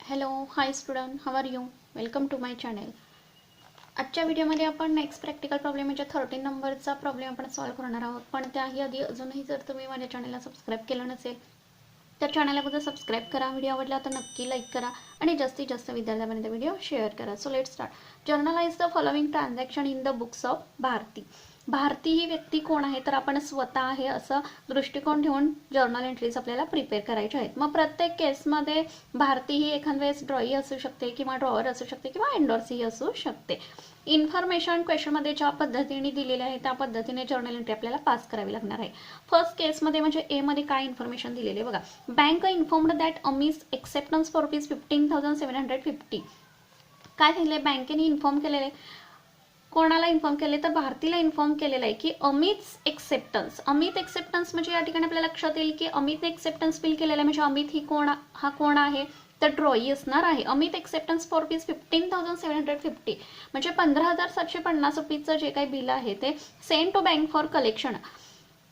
Hello hi student, how are you? Welcome to my channel. आजच्या व्हिडिओमध्ये आपण next practical problem म्हणजे 13 नंबरचा प्रॉब्लेम आपण सॉल्व्ह करणार आहोत. पण त्याही आधी अजूनही जर तुम्ही माझ्या चॅनलला सबस्क्राईब केलं नसेल तर चॅनल अगोदर सबस्क्राईब करा. व्हिडिओ आवडला तर नक्की लाईक करा आणि जास्तीत जास्त विद्यार्थ्यांपर्यंत व्हिडिओ शेअर करा. So let start. Journalize the following transaction in the books of Bharti. Bharti ही व्यक्ती कोण आहे तर आपण स्वतः आहे असं दृष्टिकोन ठेवून जर्नल एंट्रीज आपल्याला प्रिपेअर करायचे आहेत. मग प्रत्येक केसमध्ये भारती ही एखाद वेळेस ड्रॉई असू शकते किंवा ड्रॉवर असू शकते किंवा एंडोर्सही असू शकते. इन्फॉर्मेशन क्वेश्चनमध्ये ज्या पद्धतीने दिलेले आहे त्या पद्धतीने जर्नल एंट्री आपल्याला पास करावी लागणार आहे. फर्स्ट केसमध्ये म्हणजे ए मध्ये काय इन्फॉर्मेशन दिलेले बघा. Bank informed that Amy's acceptance for ₹15,750. काय झाले, बँकेने इन्फॉर्म केलेले, कोणाला इन्फॉर्म केले तर भारतीला इन्फॉर्म केलेलं आहे की अमित एक्सेप्टन्स. अमित एक्सेप्टन्स म्हणजे या ठिकाणी आपल्याला लक्षात येईल की अमित एक्सेप्टन्स बिल केलेलं आहे म्हणजे अमित ही कोण आहे तर ड्रॉई असणार आहे. अमित एक्सेप्टन्स फॉर ₹15,750 म्हणजे 15,750 रुपीचं जे काही बिल आहे ते send to bank for collection.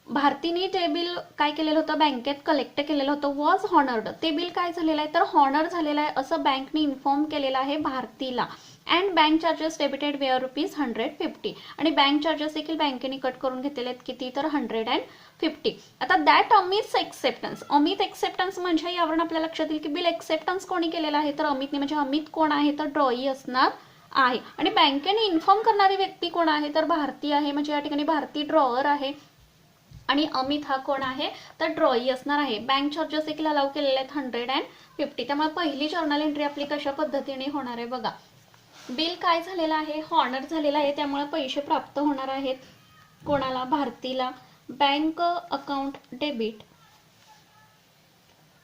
भारतीने ते बिल काय केलेलं होतं, बँकेत कलेक्ट केलेलं होतं. वॉज हॉनर्ड, ते बिल काय झालेलं आहे तर हॉनर झालेलं आहे असं बँकने इन्फॉर्म केलेलं आहे भारतीला. And bank charges debited were ₹150 आणि बँक चार्जेस देखील बँकेने कट करून घेतलेले आहेत किती तर 150. आता that Amit acceptance, Amit acceptance म्हणजे यावरून आपल्याला लक्षात येईल की बिल एक्सेप्टन्स कोणी केलेलं आहे तर अमितने, म्हणजे अमित कोण आहे तर ड्रॉई असणार आहे. आणि बँकेने इन्फॉर्म करणारी व्यक्ती कोण आहे तर भारती आहे, म्हणजे या ठिकाणी भारती ड्रॉवर आहे आणि अमित हा कोण आहे तर ड्रॉई असणार आहे. बँक चार्जेस देखील अलाउ केलेले आहेत 150. त्यामुळे पहिली जर्नल एंट्री आपली कशा पद्धतीने होणार आहे बघा. बिल काय झालेलं आहे, हॉनर झालेलं आहे, त्यामुळे पैसे प्राप्त होणार आहेत कोणाला, भारतीला. Bank account debit,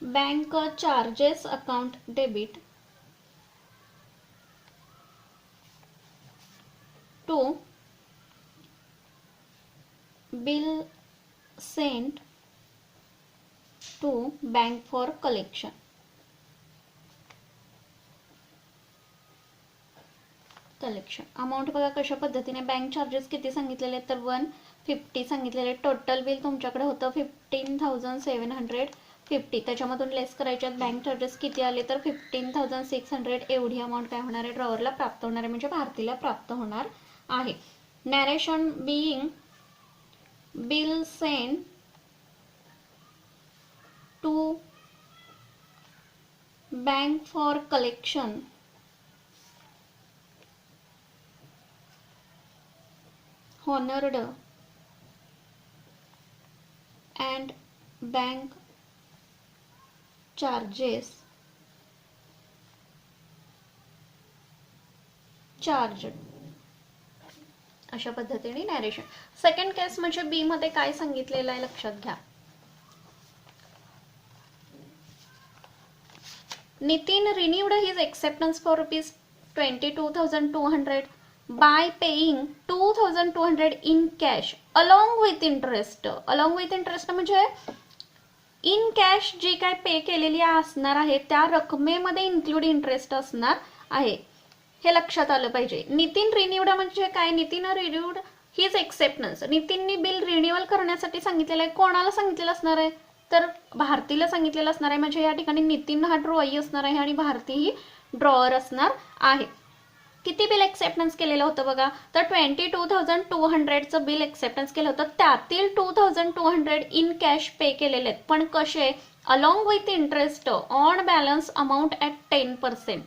bank charges account debit to bill sent to bank for collection. Amount बघा कशा पद्धतीने, बँक चार्जेस किती सांगितलेले तर 150 सांगितलेले. टोटल बिल तुमच्याकडे होतं 15,750. त्याच्यामधून लेस करायचे आहेत. बँक चार्जेस किती आले तर 15,600. एवढी अमाऊंट काय होणार आहे ड्रॉवरला प्राप्त होणार आहे म्हणजे भारतीला प्राप्त होणार आहे. Narration being bill send to bank for collection honored and bank charges charged. अशा पद्धतीने नॅरेशन. सेकंड केस म्हणजे बी मध्ये काय सांगितलेलं आहे लक्षात घ्या. Nitin renewed his acceptance for ₹22,200 by paying 2,200 in cash along with interest. along with interest म्हणजे इन कॅश जी काय पे केलेली असणार आहे त्या रकमेमध्ये इन्क्लूड इंटरेस्ट असणार आहे, हे लक्षात आलं पाहिजे. नितीन रिन्यूड म्हणजे काय, नितीन रिन्यूड हिज एक्सेप्टन्स, नितीननी बिल रिन्युअल करण्यासाठी सांगितलेलं आहे. कोणाला सांगितलेलं असणार आहे तर भारतीला सांगितलेलं असणार आहे, म्हणजे या ठिकाणी नितीन हा ड्रॉई असणार आहे आणि भारती ही ड्रॉवर असणार आहे. किती बिल एक्सेप्टन्स केलेलं होतं बघा तर 22,200चं बिल एक्सेप्टन्स केलं होतं. त्यातील 2,200 इन कॅश पे केलेले आहेत, पण कसे, along with interest on balance amount at 10%.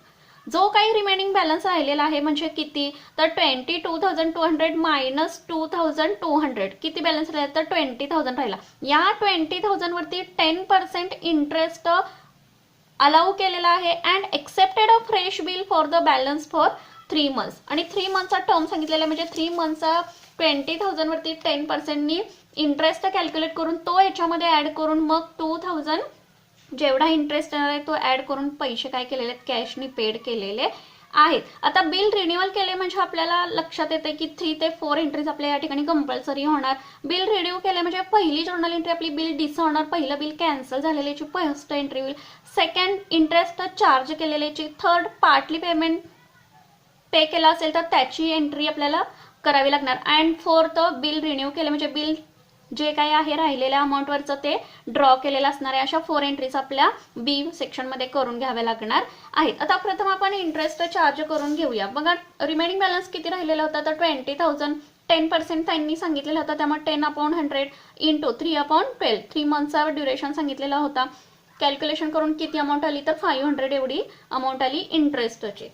जो काही रिमेनिंग बॅलन्स राहिलेला आहे म्हणजे किती तर 22,200 मायनस 2,200. किती बॅलन्स राहिला तर 20,000 राहिला. या 20,000 वरती 10% इंटरेस्ट अलाउ केलेला आहे. And accepted a fresh bill for the balance for 3 months. आणि 3 monthsचा टर्म सांगितलेला म्हणजे 3 monthsचा 20,000 वरती 10%नी इंटरेस्ट कॅल्क्युलेट करून तो याच्यामध्ये ऍड करून मग 2,000 जेवढा इंटरेस्ट येणार आहे तो ऍड करून पैसे काय केलेले आहेत कॅशनी पेड केलेले आहेत. आता बिल रिन्युअल केले म्हणजे आपल्याला लक्षात येते की 3 ते 4 एंट्रीज आपल्या या ठिकाणी कंपल्सरी होणार. बिल रिन्यू केले म्हणजे पहिली जर्नल एंट्री आपली बिल डिसऑनर, पहिलं बिल कॅन्सल झालेल्याची फर्स्ट एंट्री होईल. सेकंड इंटरेस्ट चार्ज केलेल्याची, थर्ड पार्टली पेमेंट पे केला असेल तर त्याची एंट्री आपल्याला करावी लागणार. अँड फोर्थ बिल रिन्यू केले म्हणजे बिल जे काही आहे राहिलेल्या अमाऊंटवरचं ते ड्रॉ केलेलं असणार आहे. अशा 4 एंट्रीज आपल्या बी सेक्शनमध्ये करून घ्याव्या लागणार आहेत. आता प्रथम आपण इंटरेस्ट चार्ज करून घेऊया. बघा रिमेनिंग बॅलन्स किती राहिलेला होता तर 20,000. 10% त्यांनी सांगितलेलं होतं, त्यामुळे 10/100 इंटू 3/12 3 मंथचा ड्युरेशन सांगितलेला होता. कॅल्क्युलेशन करून किती अमाऊंट आली तर 500 एवढी अमाऊंट आली इंटरेस्टची.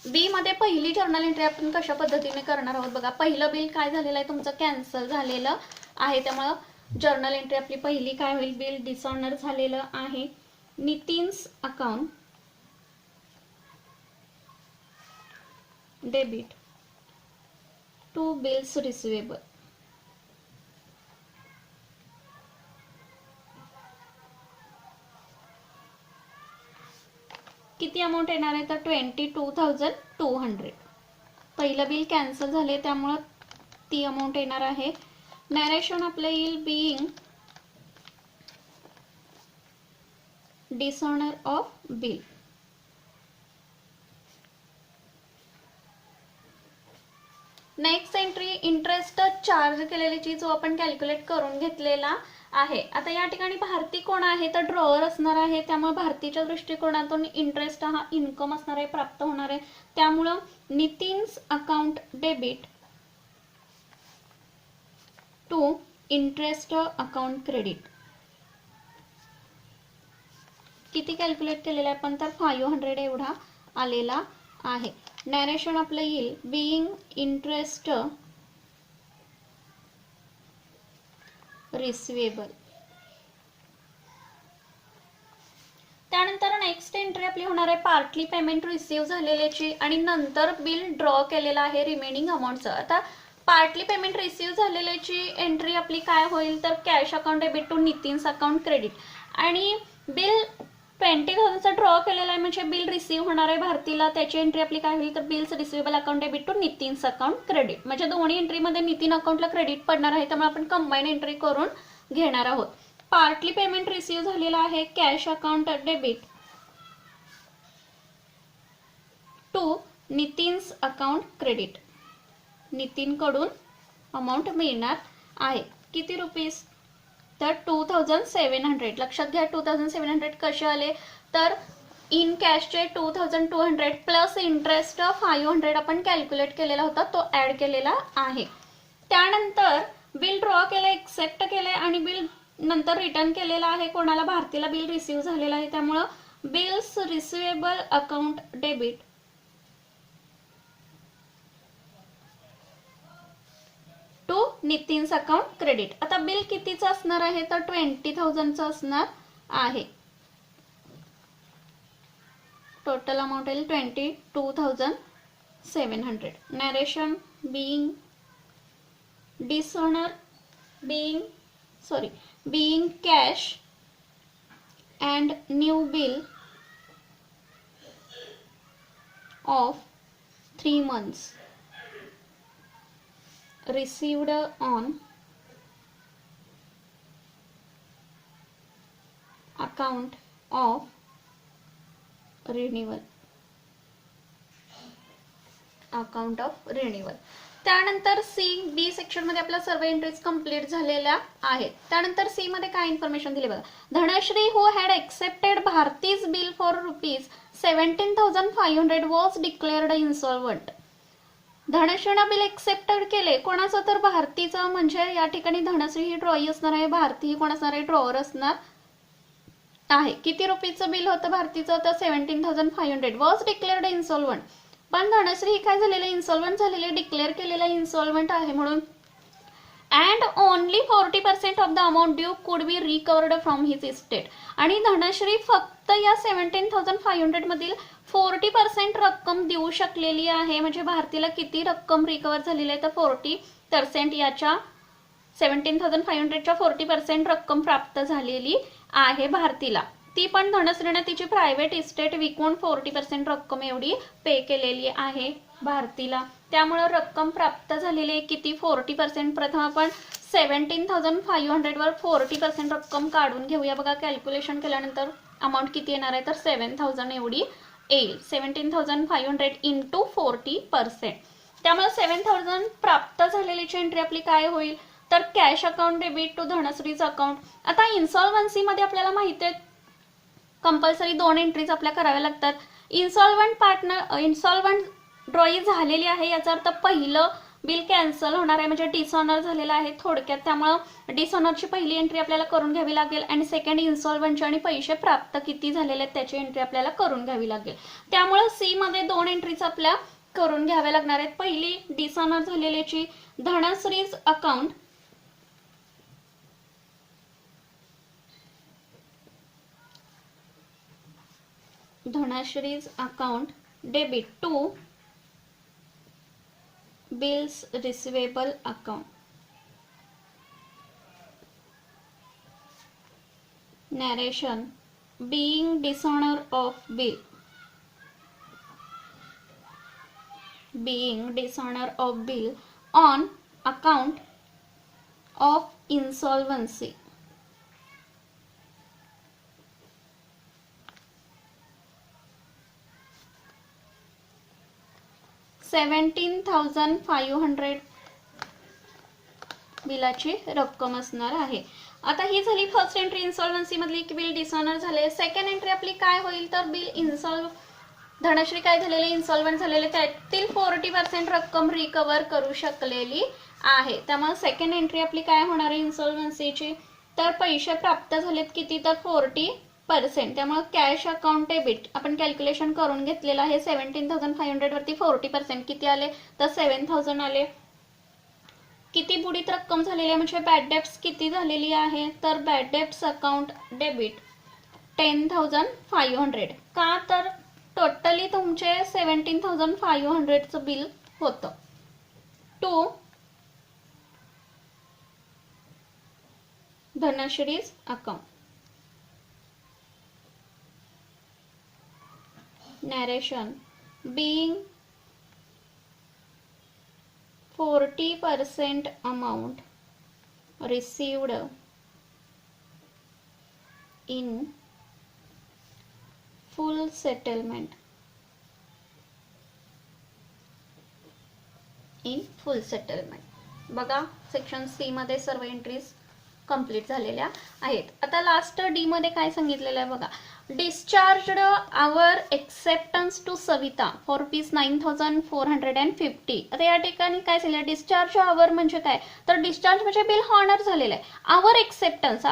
बी मध्ये पहिली जर्नल एंट्री आपण कशा पद्धतीने करणार आहोत बघा. पहिलं बिल काय झालेलं आहे तुमचं कॅन्सल झालेलं आहे, त्यामुळं जर्नल एंट्री आपली पहिली काय होईल, बिल डिसऑनर झालेलं आहे. Nitin's account debit to bills receivable. किती अमाऊंट येणार आहे तर 22,200. पहिलं बिल कॅन्सल झाले त्यामुळं ती अमाऊंट येणार आहे. नॅरेशन आपलं येईल being dishonour of bill. Next entry interest charge केलेली जो आपण कॅल्क्युलेट करून घेतलेला आहे. आता या ठिकाणी भारती कोण आहे तर ड्रॉवर असणार आहे, त्यामुळे भारतीच्या दृष्टिकोनातून इंटरेस्ट हा इन्कम असणार आहे, प्राप्त होणार आहे. त्यामुळं Nitin's account debit to interest account credit. किती कॅल्क्युलेट केलेला आहे आपण तर 500 एवढा आलेला आहे. नॅरेशन आपलं येईल बीइंग इंटरेस्ट रिसिवेबल. त्यानंतर नेक्स्ट एंट्री आपली होणार आहे पार्टली पेमेंट रिसीव्ह झालेल्याची आणि नंतर बिल ड्रॉ केलेला आहे रिमेनिंग अमाऊंटचं. आता पार्टली पेमेंट रिसीव्ह झालेल्याची एंट्री आपली काय होईल तर cash account debit to Nitin's account credit. आणि बिल 20,000चा ड्रॉ केलेला आहे म्हणजे बिल रिसीव्ह होणार आहे भारतीला, त्याची एंट्री आपली काय होईल तर bills receivable account debit to Nitin's account credit. म्हणजे दोन्ही एंट्रीमध्ये नितीन अकाउंटला क्रेडिट पडणार आहे, त्यामुळे आपण कंबाईन एंट्री करून घेणार आहोत. पार्टली पेमेंट रिसीव्ह झालेला आहे cash account debit to Nitin's account credit. नितीनकडून अमाऊंट मिळणार आहे. किती रुपीज तर 2,700. लक्षात घ्या 2,700 कसे आले तर इन कॅशचे 2,200 प्लस इंटरेस्ट 500 आपण कॅल्क्युलेट केलेला होता, तो ऍड केलेला आहे. त्यानंतर बिल ड्रॉ केलं, एक्सेप्ट केले आणि बिल नंतर रिटर्न केलेला आहे कोणाला, भारतीला बिल रिसीव्ह झालेलं आहे. त्यामुळं bills receivable account debit to Nitin's account credit. आता बिल कितीचं असणार आहे तर 20,000चं असणार आहे. टोटल अमाऊंट येईल 22,700. Narration being dishonour being cash and new bill of 3 months received on account of renewal. त्यानंतर सी बी सेक्शन मध्ये आपल्या सर्व एंट्रीज कंप्लीट झालेल्या आहेत. त्यानंतर सी मध्ये काय इन्फॉर्मेशन दिली बघा. Dhanashree who had accepted Bharti's bill for ₹17,500 was declared insolvent. धनश्रीनं बिल एक्सेप्टेड केले कोणाचं तर भारतीचं, म्हणजे या ठिकाणी धनश्री ही ड्रॉई असणार आहे, भारती ही कोण असणार आहे ड्रॉवर असणार आहे. किती रुपीचं बिल होतं भारतीचं तर 17,500 वॉज डिक्लेअर्ड इन्सॉल्वंट. पण धनश्री ही काय झालेलं इन्सॉल्वंट झालेले, डिक्लेअर केलेला इन्सॉल्वंट आहे म्हणून. And only 40% of the amount due could be recovered from his estate. आणि धनश्री फक्त या 17,500 मधील 40% रक्कम देऊ शकलेली आहे. म्हणजे भारतीला किती रक्कम रिकवर झालेली आहे तर 40%. याच्या 17,500च्या 40% रक्कम प्राप्त झालेली आहे भारतीला. ती पण धनश्रीने तिची प्रायव्हेट इस्टेट विकून 40% रक्कम एवढी पे केलेली आहे भारतीला. त्यामुळे रक्कम प्राप्त झालेली आहे किती 40%. प्रथम आपण 17,500 वर 40% रक्कम काढून घेऊया. बघा कॅल्क्युलेशन केल्यानंतर अमाऊंट किती येणार आहे तर 7,000 एवढी येईल. 17,500 इंटू 40%. त्यामुळे 7,000 प्राप्त झालेलीची एंट्री आपली काय होईल तर cash account debit to Dhanashree's account. आता इन्सॉल्वन्सी मध्ये आपल्याला माहिती आहे कंपल्सरी 2 एंट्रीज आपल्या कराव्या लागतात. इन्सॉल्वंट ड्रॉई झालेली आहे याचा अर्थ पहिलं बिल कॅन्सल होणार आहे म्हणजे डिसऑनर झालेला आहे थोडक्यात. त्यामुळे डिसऑनरची पहिली एंट्री आपल्याला करून घ्यावी लागेल आणि सेकंड इन्सॉल्वंटची आणि पैसे प्राप्त किती झालेले आहेत त्याची एंट्री आपल्याला करून घ्यावी लागेल. त्यामुळे सी मध्ये 2 एंट्रीज आपल्या करून घ्याव्या लागणार आहेत. पहिली डिसऑनर झालेल्याची Dhanashree's account debit to bills receivable account. Narration being dishonor of bill on account of insolvency. $17,500 बिलाची रक्कम असणार आहे. आता ही झाली फर्स्ट एंट्री इन्सॉल्वन्सी मधली की बिल डिसऑनर झाले. सेकंड एंट्री आपली काय होईल तर बिल धनश्री काय झालेले इन्सॉल्वंट झालेले त्यातील 40% रक्कम रिकवर करू शकलेली आहे. त्यामुळे सेकंड एंट्री आपली काय होणार आहे इन्सॉल्वन्सीची तर पैसे प्राप्त झालेत किती तर 40%. त्यामुळे कॅश अकाउंट डेबिट आपण कॅल्क्युलेशन करून घेतलेलं आहे. 17,500 वरती 40% किती आले तर 7,000 आले. किती बुडीत रक्कम झालेली आहे म्हणजे बॅड डेब्ट्स किती झालेली आहे तर बॅड डेब्ट्स अकाउंट डेबिट 10,500. का तर टोटली तुमचे 17,500चं बिल होतं. To Dhanashree's account. Narration being 40% amount received in full settlement. बघा सेक्शन सी मध्ये सर्व एंट्रीज कंप्लीट झालेल्या आहेत. आता लास्ट डी मध्ये काय सांगितलेलं आहे बघा. Discharged our acceptance to Savita for rupees 9,450. आता या ठिकाणी काय झालं डिस्चार्ज आवर म्हणजे काय तर डिस्चार्ज म्हणजे बिल हॉनर झालेलं आहे. आवर एक्सेप्टन्स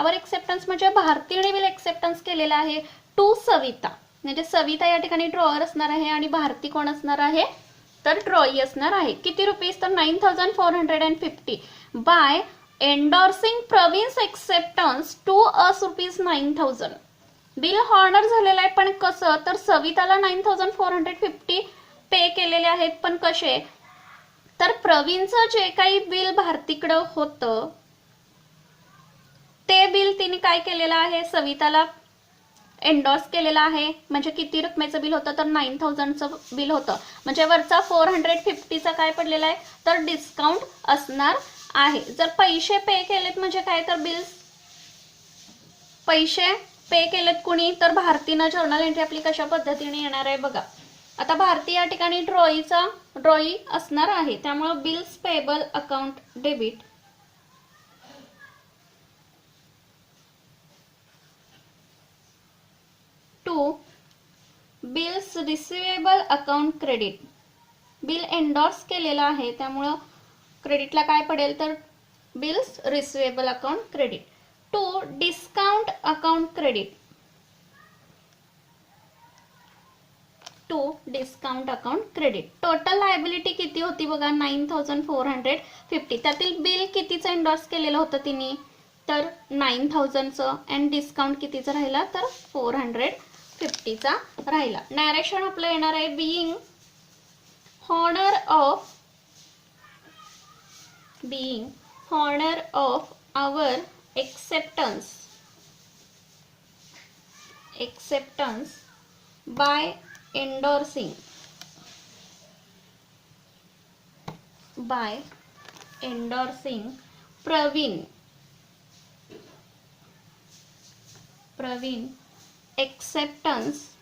म्हणजे भारतीने बिल एक्सेप्टन्स केलेलं आहे टू सविता म्हणजे सविता या ठिकाणी ड्रॉवर असणार आहे आणि भारती कोण असणार आहे तर ड्रॉई असणार आहे. किती रुपीज तर 9,450 by endorsing Praveen's acceptance to us rupees 9,000. Bill honour झालेलं आहे पण कसं तर सविताला 9,450 पे केलेले आहेत पण कसे तर प्रवीणचं जे काही बिल भारतीकडं होतं ते बिल तिने काय केलेलं आहे सविताला एंडोर्स केलेला आहे. म्हणजे किती रकमेचं बिल होतं तर 9,000चं बिल होतं म्हणजे वरचा 450चा काय पडलेला आहे तर डिस्काउंट असणार आहे. जर पैसे पे केलेत म्हणजे काय तर बिल पैसे पे केलेत कुणी तर भारतीनं जर्नल एंट्री आपली कशा पद्धतीने येणार आहे बघा. आता भारती या ठिकाणी ड्रॉई असणार आहे त्यामुळे bills payable account debit to bills receivable account credit. Bill endorse केलेला आहे त्यामुळं क्रेडिटला काय पडेल तर bills receivable account credit to discount account credit total liability किती होती बघा 9,450. त्यातील बिल कितीचं एंडोर्स केलेलं होतं तिने तर 9,000चं अँड डिस्काउंट कितीचं राहिला तर 450चा राहिला. नॅरेशन आपलं येणार आहे being honour of our acceptance by endorsing Praveen acceptance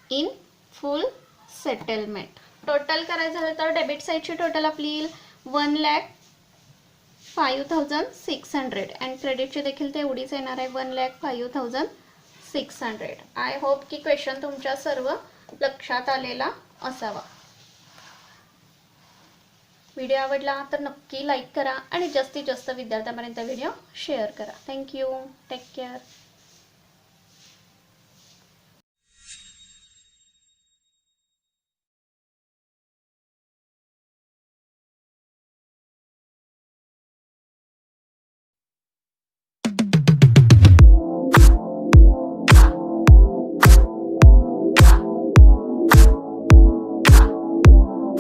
in full settlement. Total करायचं झालं तर डेबिट साईडची टोटल आपली येईल 1,05,600 अँड क्रेडिटची देखील तेवढीच येणार आहे 1,05,600. आय होप की क्वेश्चन तुमच्या सर्व लक्षात आलेला असावा. व्हिडिओ आवडला तर नक्की लाईक करा आणि जास्तीत जास्त विद्यार्थ्यांपर्यंत व्हिडिओ शेअर करा. थँक्यू. Take care.